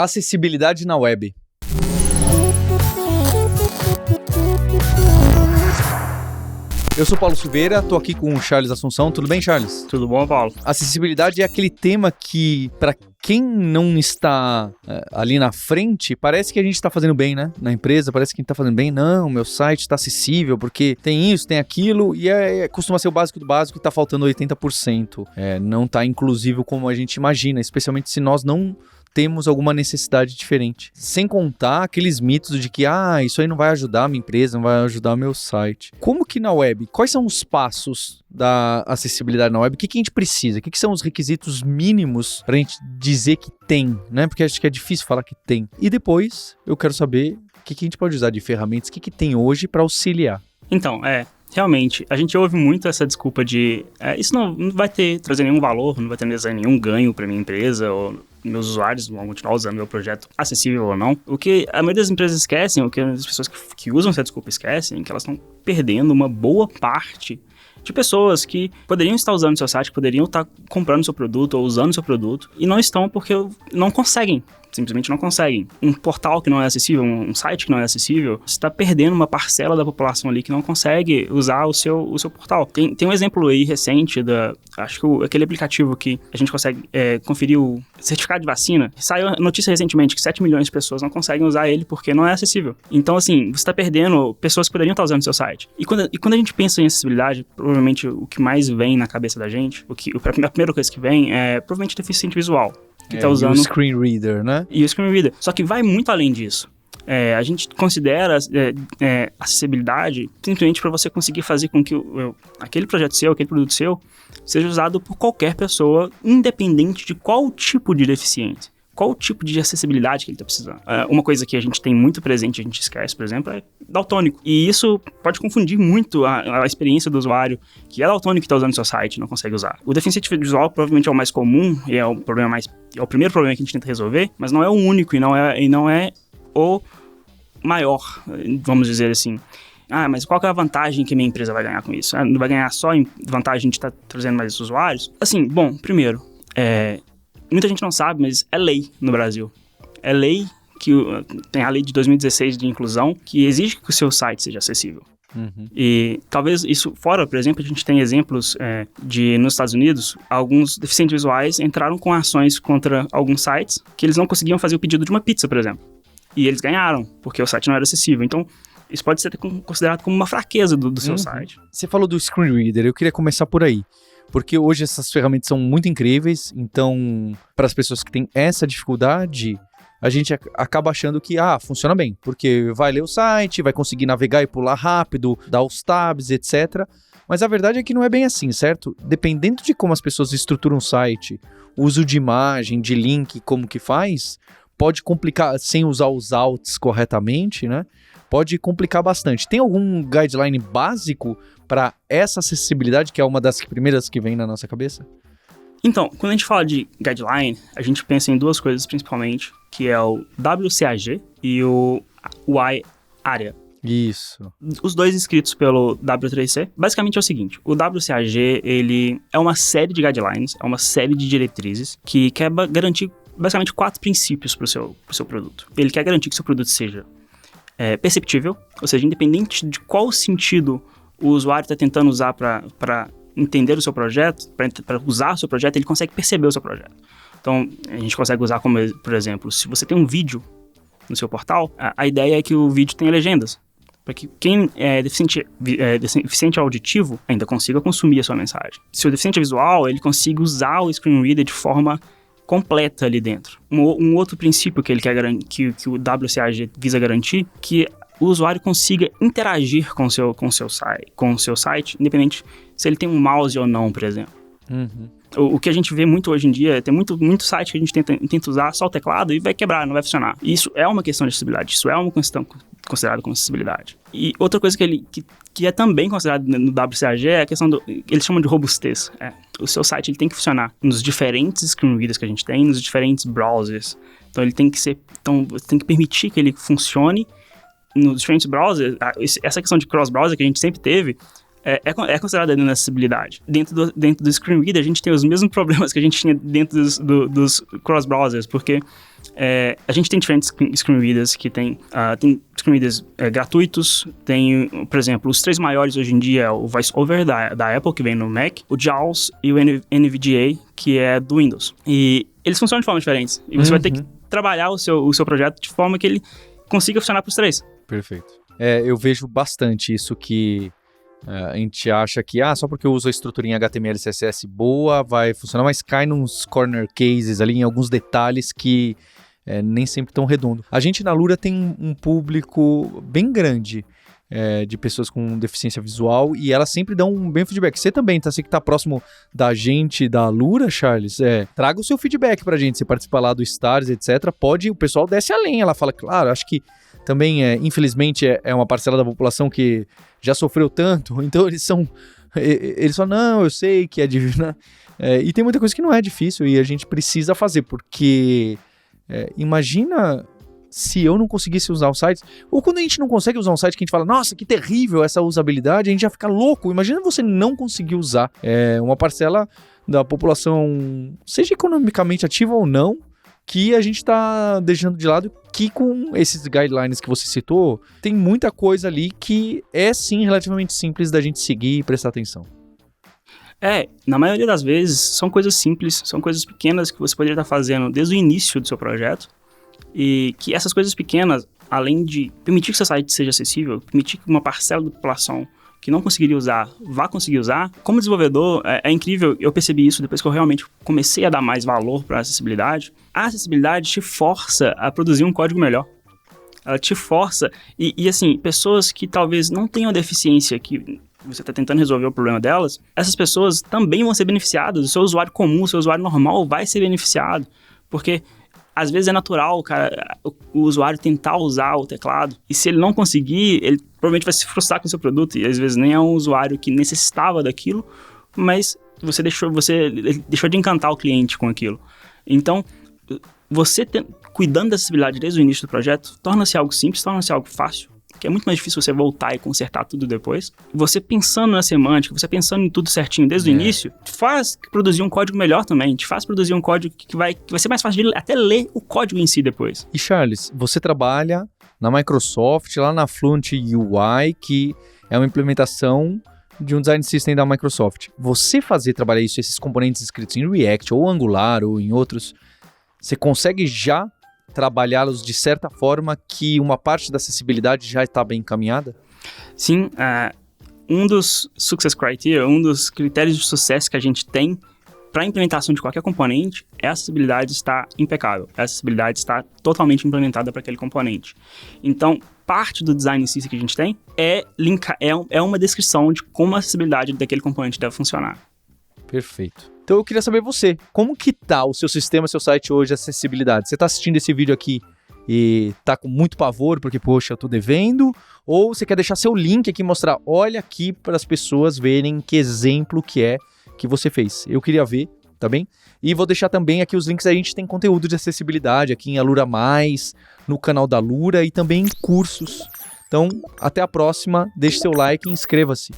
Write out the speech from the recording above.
Acessibilidade na web. Eu sou Paulo Silveira, tô aqui com o Charles Assunção. Tudo bem, Charles? Tudo bom, Paulo? Acessibilidade é aquele tema que, para quem não está ali na frente, parece que a gente está fazendo bem, né? Na empresa, parece que a gente está fazendo bem. Não, meu site está acessível porque tem isso, tem aquilo, e costuma ser o básico do básico e está faltando 80%. Não está inclusivo como a gente imagina, especialmente se nós não temos alguma necessidade diferente. Sem contar aqueles mitos de que, isso aí não vai ajudar a minha empresa, não vai ajudar o meu site. Como que na web? Quais são os passos da acessibilidade na web? O que a gente precisa? O que são os requisitos mínimos pra gente dizer que tem, né? Porque acho que é difícil falar que tem. E depois, eu quero saber o que a gente pode usar de ferramentas, o que tem hoje para auxiliar. Então, realmente, a gente ouve muito essa desculpa de isso não vai trazer nenhum valor, não vai trazer nenhum ganho para minha empresa, ou meus usuários vão continuar usando meu projeto acessível ou não. O que a maioria das empresas esquecem, o que as pessoas que usam essa desculpa esquecem, é que elas estão perdendo uma boa parte de pessoas que poderiam estar usando o seu site, poderiam estar comprando o seu produto ou usando o seu produto, e não estão porque não conseguem. Simplesmente não conseguem. Um portal que não é acessível, um site que não é acessível, você está perdendo uma parcela da população ali que não consegue usar o seu portal. Tem um exemplo aí recente acho que aquele aplicativo que a gente consegue conferir o certificado de vacina. Saiu a notícia recentemente que 7 milhões de pessoas não conseguem usar ele porque não é acessível. Então, assim, você está perdendo pessoas que poderiam estar usando o seu site. E quando a gente pensa em acessibilidade, provavelmente o que mais vem na cabeça da gente, a primeira coisa que vem é provavelmente deficiente visual. Que tá usando... E o screen reader, né? E o screen reader. Só que vai muito além disso. A gente considera acessibilidade simplesmente para você conseguir fazer com que aquele projeto seu, aquele produto seu, seja usado por qualquer pessoa, independente de qual tipo de deficiência, qual tipo de acessibilidade que ele está precisando. Uma coisa que a gente tem muito presente, a gente esquece, por exemplo, é daltônico. E isso pode confundir muito a experiência do usuário que é daltônico que está usando o seu site e não consegue usar. O deficiente visual provavelmente é o mais comum e é o primeiro problema que a gente tenta resolver, mas não é o único e não é o maior, vamos dizer assim. Mas qual que é a vantagem que a minha empresa vai ganhar com isso? Não vai ganhar só em vantagem de estar trazendo mais usuários? Assim, bom, primeiro, muita gente não sabe, mas é lei no Brasil. É lei que tem a lei de 2016 de inclusão que exige que o seu site seja acessível. Uhum. E talvez isso fora, por exemplo, a gente tem exemplos nos Estados Unidos, alguns deficientes visuais entraram com ações contra alguns sites que eles não conseguiam fazer o pedido de uma pizza, por exemplo. E eles ganharam, porque o site não era acessível. Então, isso pode ser considerado como uma fraqueza do seu site. Você falou do screen reader, eu queria começar por aí. Porque hoje essas ferramentas são muito incríveis, então, para as pessoas que têm essa dificuldade, a gente acaba achando que, funciona bem, porque vai ler o site, vai conseguir navegar e pular rápido, dar os tabs, etc. Mas a verdade é que não é bem assim, certo? Dependendo de como as pessoas estruturam o site, o uso de imagem, de link, como que faz, pode complicar, sem usar os alts corretamente, né? Pode complicar bastante. Tem algum guideline básico para essa acessibilidade, que é uma das primeiras que vem na nossa cabeça? Então, quando a gente fala de guideline, a gente pensa em duas coisas principalmente, que é o WCAG e o WCAG. Isso. Os dois escritos pelo W3C. Basicamente é o seguinte, o WCAG, ele é uma série de guidelines, é uma série de diretrizes que quer garantir basicamente 4 princípios para o seu produto. Ele quer garantir que seu produto seja perceptível, ou seja, independente de qual sentido o usuário está tentando usar para entender o seu projeto, para usar o seu projeto, ele consegue perceber o seu projeto. Então, a gente consegue usar como, por exemplo, se você tem um vídeo no seu portal, a ideia é que o vídeo tenha legendas, para que quem é deficiente auditivo ainda consiga consumir a sua mensagem. Se o deficiente é visual, ele consiga usar o screen reader de forma completa ali dentro. Um outro princípio que ele quer garantir, que o WCAG visa garantir, que o usuário consiga interagir com o seu site, independente se ele tem um mouse ou não, por exemplo. Uhum. O que a gente vê muito hoje em dia, tem muito site que a gente tenta usar só o teclado e vai quebrar, não vai funcionar. E isso é uma questão de acessibilidade, isso é uma questão considerada como acessibilidade. E outra coisa que é também considerada no WCAG é a questão eles chamam de robustez. O seu site ele tem que funcionar nos diferentes screen readers que a gente tem, nos diferentes browsers. Então ele tem que permitir que ele funcione nos diferentes browsers. Essa questão de cross-browser que a gente sempre teve, é considerada inacessibilidade. Dentro do screen reader, a gente tem os mesmos problemas que a gente tinha dentro dos cross-browsers, porque A gente tem diferentes screen readers que tem screen readers gratuitos, tem, por exemplo, os 3 maiores hoje em dia é o VoiceOver da Apple, que vem no Mac, o JAWS e o NVDA, que é do Windows. E eles funcionam de formas diferentes. E você vai ter que trabalhar o seu projeto de forma que ele consiga funcionar para os 3. Perfeito. Eu vejo bastante isso que a gente acha que só porque eu uso a estruturinha HTML e CSS boa vai funcionar, mas cai nos corner cases ali, em alguns detalhes que nem sempre tão redondo. A gente na Lura tem um público bem grande de pessoas com deficiência visual e elas sempre dão um bem feedback. Você também, tá? Você que tá próximo da gente, da Lura, Charles, traga o seu feedback pra gente. Você participa lá do Stars, etc. O pessoal desce além. Ela fala, claro, acho que também, infelizmente, é uma parcela da população que já sofreu tanto, então eles falam, não, eu sei que é difícil, né? E tem muita coisa que não é difícil e a gente precisa fazer, porque imagina se eu não conseguisse usar o site, ou quando a gente não consegue usar um site que a gente fala, nossa, que terrível essa usabilidade, a gente já fica louco. Imagina você não conseguir usar uma parcela da população, seja economicamente ativa ou não, que a gente está deixando de lado, que com esses guidelines que você citou, tem muita coisa ali que é sim relativamente simples da gente seguir e prestar atenção. Na maioria das vezes são coisas simples, são coisas pequenas que você poderia estar fazendo desde o início do seu projeto, e que essas coisas pequenas, além de permitir que seu site seja acessível, permitir que uma parcela da população que não conseguiria usar, vá conseguir usar. Como desenvolvedor, é incrível, eu percebi isso depois que eu realmente comecei a dar mais valor para a acessibilidade. A acessibilidade te força a produzir um código melhor. Ela te força, e assim, pessoas que talvez não tenham deficiência, que você está tentando resolver o problema delas, essas pessoas também vão ser beneficiadas. O seu usuário comum, o seu usuário normal vai ser beneficiado, porque às vezes é natural, cara, o usuário tentar usar o teclado, e se ele não conseguir, ele provavelmente vai se frustrar com o seu produto, e às vezes nem é um usuário que necessitava daquilo, mas você deixou de encantar o cliente com aquilo. Então, você cuidando da acessibilidade desde o início do projeto, torna-se algo simples, torna-se algo fácil, que é muito mais difícil você voltar e consertar tudo depois. Você pensando na semântica, você pensando em tudo certinho desde o início, te faz produzir um código melhor também, te faz produzir um código que vai ser mais fácil de até ler o código em si depois. E Charles, você trabalha na Microsoft, lá na Fluent UI, que é uma implementação de um design system da Microsoft. Você trabalhar isso, esses componentes escritos em React ou Angular ou em outros, você consegue já trabalhá-los de certa forma que uma parte da acessibilidade já está bem encaminhada? Sim, um dos success criteria, um dos critérios de sucesso que a gente tem para a implementação de qualquer componente é a acessibilidade estar impecável, a acessibilidade estar totalmente implementada para aquele componente. Então, parte do design system que a gente tem é uma descrição de como a acessibilidade daquele componente deve funcionar. Perfeito. Então eu queria saber como que tá o seu sistema, seu site hoje, acessibilidade? Você tá assistindo esse vídeo aqui e tá com muito pavor porque, poxa, eu tô devendo? Ou você quer deixar seu link aqui e mostrar, olha aqui para as pessoas verem que exemplo que você fez? Eu queria ver, tá bem? E vou deixar também aqui os links, a gente tem conteúdo de acessibilidade aqui em Alura Mais, no canal da Alura e também cursos. Então, até a próxima, deixe seu like e inscreva-se.